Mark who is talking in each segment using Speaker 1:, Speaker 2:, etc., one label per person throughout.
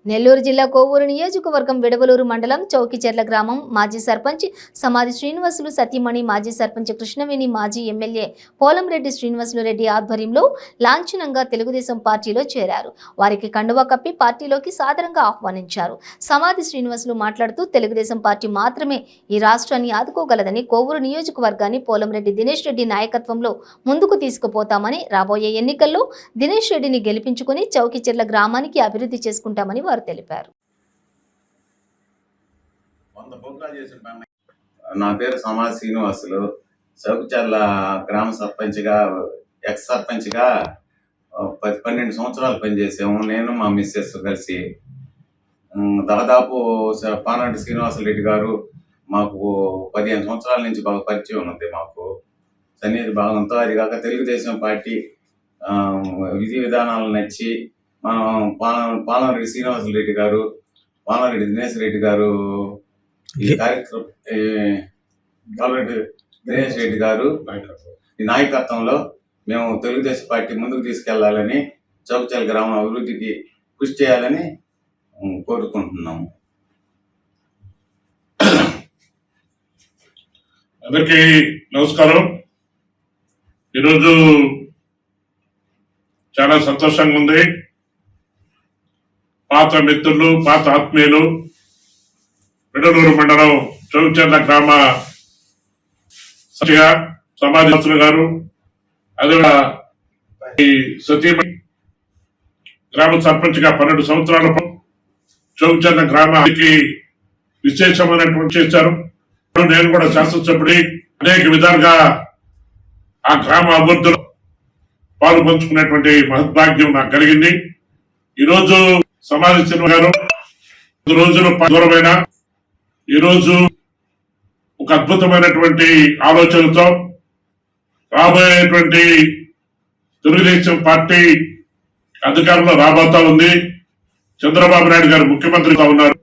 Speaker 1: నెల్లూరు జిల్లా కోవూరు నియోజకవర్గం విడవలూరు మండలం చౌకిచెర్ల గ్రామం మాజీ సర్పంచ్ సమాధి శ్రీనివాసులు సతీమణి మాజీ సర్పంచ్ కృష్ణవేణి మాజీ ఎమ్మెల్యే పోలంరెడ్డి శ్రీనివాసులు రెడ్డి ఆధ్వర్యంలో లాంఛనంగా తెలుగుదేశం పార్టీలో చేరారు. వారికి కండువా కప్పి పార్టీలోకి సాదరంగా ఆహ్వానించారు. సమాధి శ్రీనివాసులు మాట్లాడుతూ తెలుగుదేశం పార్టీ మాత్రమే ఈ రాష్ట్రాన్ని ఆదుకోగలదని, కోవూరు నియోజకవర్గాన్ని పోలంరెడ్డి దినేష్ రెడ్డి నాయకత్వంలో ముందుకు తీసుకుపోతామని, రాబోయే ఎన్నికల్లో దినేష్ రెడ్డిని గెలిపించుకుని చౌకిచెర్ల గ్రామానికి అభివృద్ధి చేసుకుంటామని వారు తెలిపారు.
Speaker 2: నా పేరు సమాధి శ్రీనివాసులు. చౌకిచెర్ల గ్రామ సర్పంచ్గా ఎక్స్ సర్పంచ్గా 12 సంవత్సరాలు పనిచేసాము. నేను మా మిస్సెస్ కలిసి. దాదాపు పానంటి శ్రీనివాసరెడ్డి గారు మాకు 15 సంవత్సరాల నుంచి బాగా పరిచయం ఉంది. మాకు సన్నిధి భాగంతో, అది కాక తెలుగుదేశం పార్టీ విధి విధానాలు నచ్చి మనం పాలంరెడ్డి శ్రీనివాసరెడ్డి గారు, పాలంరెడ్డి దినేష్ రెడ్డి గారు ఈ కార్యక్రమం దినేష్ రెడ్డి గారు ఈ నాయకత్వంలో మేము తెలుగుదేశం పార్టీ ముందుకు తీసుకెళ్లాలని, చౌకిచెర్ల గ్రామం అభివృద్ధికి కృషి చేయాలని కోరుకుంటున్నాము.
Speaker 3: అందరికీ నమస్కారం. ఈరోజు చాలా సంతోషంగా ఉంది. పాత మిత్రులు, పాత ఆత్మీయులు, విడవలూరు మండలం చౌకిచెర్ల గ్రామ సమాధి గారు, అదే సతీమణి గ్రామ సర్పంచ్ గా 12 సంవత్సరాల చౌకిచెర్ల గ్రామానికి విశేషమైనటువంటి చేశారు. నేను కూడా శాసనసభ్యుడి అనేక విధాలుగా ఆ గ్రామ అభివృద్ధిలో పాలు పంచుకునేటువంటి మహద్భాగ్యం నాకు కలిగింది. ఈరోజు సమాధి సినిమా గారు రోజులు దూరమైన ఈరోజు ఒక అద్భుతమైనటువంటి ఆలోచనతో రాబోయేటువంటి తెలుగుదేశం పార్టీ అధికారంలో రాబోతా ఉంది. చంద్రబాబు నాయుడు గారు ముఖ్యమంత్రిగా ఉన్నారు.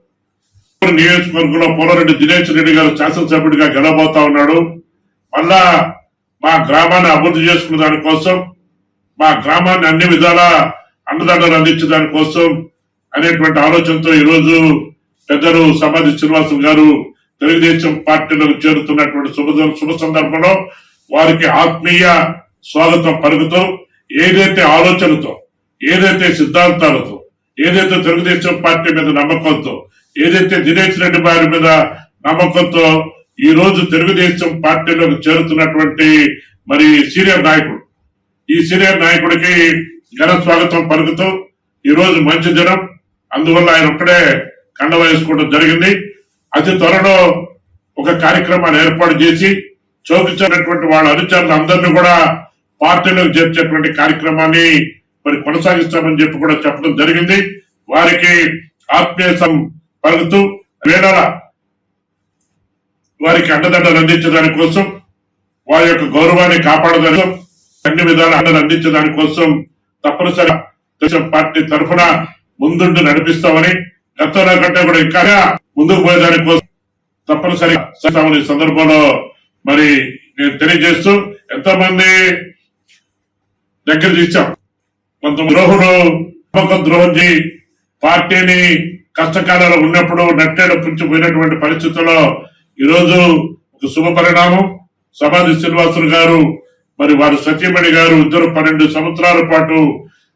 Speaker 3: నియోజకవర్గంలో పోలంరెడ్డి దినేష్ రెడ్డి గారు శాసనసభ్యుడిగా గెలవబోతా ఉన్నాడు. మళ్ళా మా గ్రామాన్ని అభివృద్ధి చేసుకునే దానికోసం, మా గ్రామాన్ని అన్ని విధాల అండదండలు అందించే దానికోసం అనేటువంటి ఆలోచనతో ఈరోజు పెద్దలు సమాధి శ్రీనివాసులు గారు తెలుగుదేశం పార్టీలోకి చేరుతున్నటువంటి శుభ సందర్భంలో వారికి ఆత్మీయ స్వాగతం పలుకుతూ, ఏదైతే ఆలోచనతో, ఏదైతే సిద్ధాంతాలతో, ఏదైతే తెలుగుదేశం పార్టీ మీద నమ్మకంతో, ఏదైతే దినేష్ రెడ్డి గారి మీద నమ్మకంతో ఈ రోజు తెలుగుదేశం పార్టీలోకి చేరుతున్నటువంటి మరి సీనియర్ నాయకుడు, ఈ సీనియర్ నాయకుడికి ఘన స్వాగతం పలుకుతూ, ఈ రోజు మంచి దినం, అందువల్ల ఆయన ఒక్కడే కండవ వేసుకోవడం జరిగింది. అతి త్వరలో ఒక కార్యక్రమాన్ని ఏర్పాటు చేసి చౌకిచెర్లటువంటి వాళ్ళ అనుచరులు అందరినీ కూడా పార్టీలోకి చేర్చేటువంటి కార్యక్రమాన్ని మరి కొనసాగిస్తామని చెప్పి కూడా చెప్పడం జరిగింది. వారికి ఆత్మీయ పలుకుతూ వేళ వారికి అండదండలు అందించడాని కోసం, వారి యొక్క గౌరవాన్ని కాపాడదాని అన్ని విధాలు అండలు అందించడాని కోసం తప్పనిసరిగా తెలుగుదేశం పార్టీ తరఫున ముందుండి నడిపిస్తామని, గతంలో కంటే కూడా ఇంకా ముందుకు పోయేదాని కోసం తప్పనిసరిగా ఈ సందర్భంలో మరి నేను తెలియజేస్తూ, ఎంతో మంది దగ్గర తీసాం, కొంతమంది ద్రోహులు నమ్మకం ద్రోహం చేయి పార్టీని కష్టకాలంలో ఉన్నప్పుడు నట్టేడు పుంచిపోయినటువంటి పరిస్థితుల్లో ఈరోజు ఒక శుభ పరిణామం. సమాధి శ్రీనివాసులు గారు మరి వారి సతీమణి గారు ఇద్దరు 12 సంవత్సరాల పాటు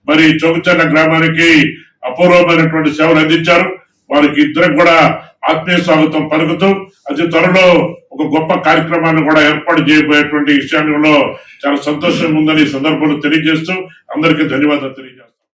Speaker 3: మరి చౌకిచెర్ల గ్రామానికి అపూర్వమైనటువంటి సేవలు అందించారు. వారికి ఇద్దరికి కూడా ఆత్మీయ స్వాగతం పలుకుతూ, అతి త్వరలో ఒక గొప్ప కార్యక్రమాన్ని కూడా ఏర్పాటు చేయబోయేటువంటి విషయంలో చాలా సంతోషంగా ఉందని ఈ సందర్భంలో తెలియజేస్తూ అందరికీ ధన్యవాదాలు తెలియజేస్తాను.